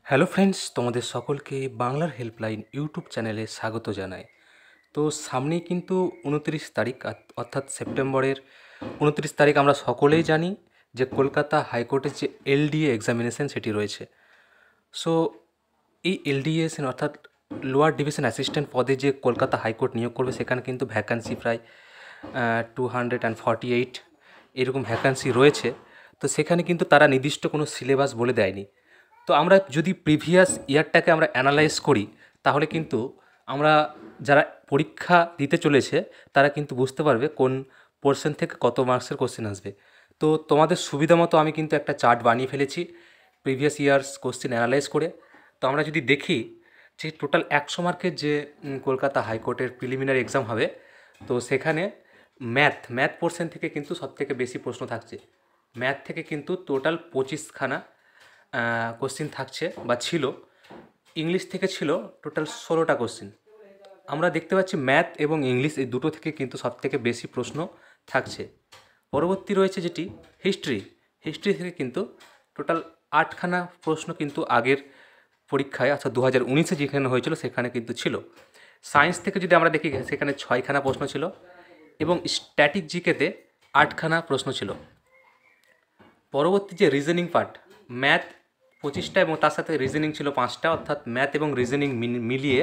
Hello friends, তোমাদের সকলকে বাংলার হেল্পলাইন ইউটিউব চ্যানেলে স্বাগত জানাই। তো সামনেই কিন্তু 29 তারিখ, অর্থাৎ সেপ্টেম্বরের 29 তারিখ আমরা সকলেই জানি যে কলকাতা হাইকোর্টের যে এলডিএ এক্সামিনেশন সেটি রয়েছে। সো এই এলডিএস অর্থাৎ লোয়ার ডিভিশন অ্যাসিস্ট্যান্ট পদে যে কলকাতা হাইকোর্ট নিয়োগ করবে সেখানে কিন্তু ভ্যাকান্সি প্রায় 248 এরকম ভ্যাকান্সি রয়েছে। তো সেখানে কিন্তু তারা নির্দিষ্ট কোনো সিলেবাস বলে দেয়নি। তো আমরা যদি প্রিভিয়াস ইয়ারটাকে আমরা অ্যানালাইজ করি তাহলে কিন্তু আমরা যারা পরীক্ষা দিতে চলেছে তারা কিন্তু বুঝতে পারবে কোন পোর্শন থেকে কত মার্কসের কোশ্চেন আসবে। তো তোমাদের সুবিধা মতো আমি কিন্তু একটা চার্ট বানিয়ে ফেলেছি প্রিভিয়াস ইয়ার্স কোশ্চেন অ্যানালাইজ করে। তো আমরা যদি দেখি যে টোটাল 100 মার্কের যে কলকাতা হাইকোর্টের প্রিলিমিনারি এক্সাম হবে, তো সেখানে ম্যাথ পোর্শন থেকে কিন্তু সবথেকে বেশি প্রশ্ন থাকছে। ম্যাথ থেকে কিন্তু টোটাল 25খানা কোশ্চিন থাকছে বা ছিল। ইংলিশ থেকে ছিল টোটাল 16টা কোশ্চিন। আমরা দেখতে পাচ্ছি ম্যাথ এবং ইংলিশ এই দুটো থেকে কিন্তু সবথেকে বেশি প্রশ্ন থাকছে। পরবর্তী রয়েছে যেটি হিস্ট্রি থেকে কিন্তু টোটাল 8খানা প্রশ্ন কিন্তু আগের পরীক্ষায় অর্থাৎ 2019-এ যেখানে হয়েছিল সেখানে কিন্তু ছিল। সায়েন্স থেকে যদি আমরা দেখি সেখানে 6খানা প্রশ্ন ছিল এবং স্ট্যাটিক জিকেতে 8খানা প্রশ্ন ছিল। পরবর্তী যে রিজনিং পার্ট, ম্যাথ 25টা এবং তার সাথে রিজনিং ছিল 5টা, অর্থাৎ ম্যাথ এবং রিজনিং মিলিয়ে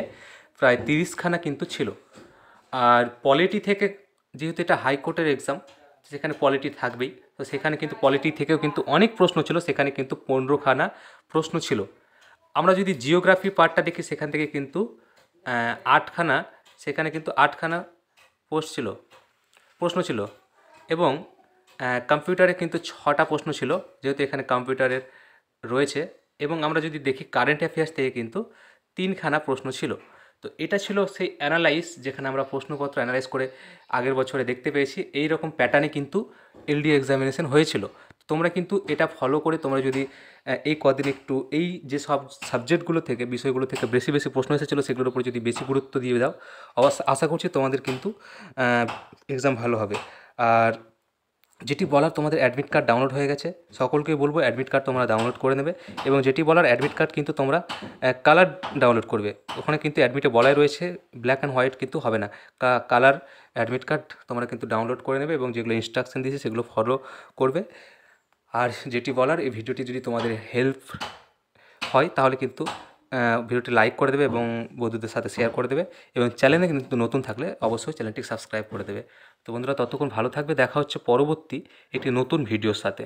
প্রায় 30খানা কিন্তু ছিল। আর পলিটি থেকে, যেহেতু এটা হাইকোর্টের এক্সাম সেখানে পলিটি থাকবেই, তো সেখানে কিন্তু পলিটি থেকেও কিন্তু অনেক প্রশ্ন ছিল, সেখানে কিন্তু 15খানা প্রশ্ন ছিল। আমরা যদি জিওগ্রাফি পার্টটা দেখি সেখান থেকে কিন্তু 8খানা, সেখানে কিন্তু 8খানা প্রশ্ন ছিল এবং কম্পিউটারে কিন্তু 6টা প্রশ্ন ছিল, যেহেতু এখানে কম্পিউটারের রয়েছে। এবং আমরা যদি দেখি কারেন্ট অ্যাফেয়ার্স থেকে কিন্তু 3খানা প্রশ্ন ছিল। তো এটা ছিল সেই অ্যানালাইজ, যেখানে আমরা প্রশ্নপত্র অ্যানালাইজ করে আগের বছরে দেখতে পেয়েছি এই রকম প্যাটার্নে কিন্তু এলডি এক্সামিনেশন হয়েছিল। তোমরা কিন্তু এটা ফলো করে তোমরা যদি এই কদিন একটু এই যে সব সাবজেক্টগুলো থেকে, বিষয়গুলো থেকে বেশি বেশি প্রশ্ন এসেছিলো সেগুলোর উপর যদি বেশি গুরুত্ব দিয়ে দাও, আশা করছি তোমাদের কিন্তু এক্সাম ভালো হবে। আর যেটি বলার, তোমাদের অ্যাডমিট কার্ড ডাউনলোড হয়ে গেছে, সকলকে বলবো অ্যাডমিট কার্ড তোমরা ডাউনলোড করে নেবে। এবং যেটি বলার, অ্যাডমিট কার্ড কিন্তু তোমরা কালার ডাউনলোড করবে। ওখানে কিন্তু অ্যাডমিটে বলাই রয়েছে ব্ল্যাক অ্যান্ড হোয়াইট কিন্তু হবে না, কালার অ্যাডমিট কার্ড তোমরা কিন্তু ডাউনলোড করে নেবে এবং যেগুলো ইনস্ট্রাকশন দিয়েছে সেগুলো ফলো করবে। আর যেটি বলার, এই ভিডিওটি যদি তোমাদের হেল্প হয় তাহলে কিন্তু ভিডিওটি লাইক করে দেবে এবং বন্ধুদের সাথে শেয়ার করে দেবে এবং চ্যানেলে কিন্তু নতুন থাকলে অবশ্যই চ্যানেলটি সাবস্ক্রাইব করে দেবে। তো বন্ধুরা, ততক্ষণ ভালো থাকবে, দেখা হচ্ছে পরবর্তী একটি নতুন ভিডিওর সাথে।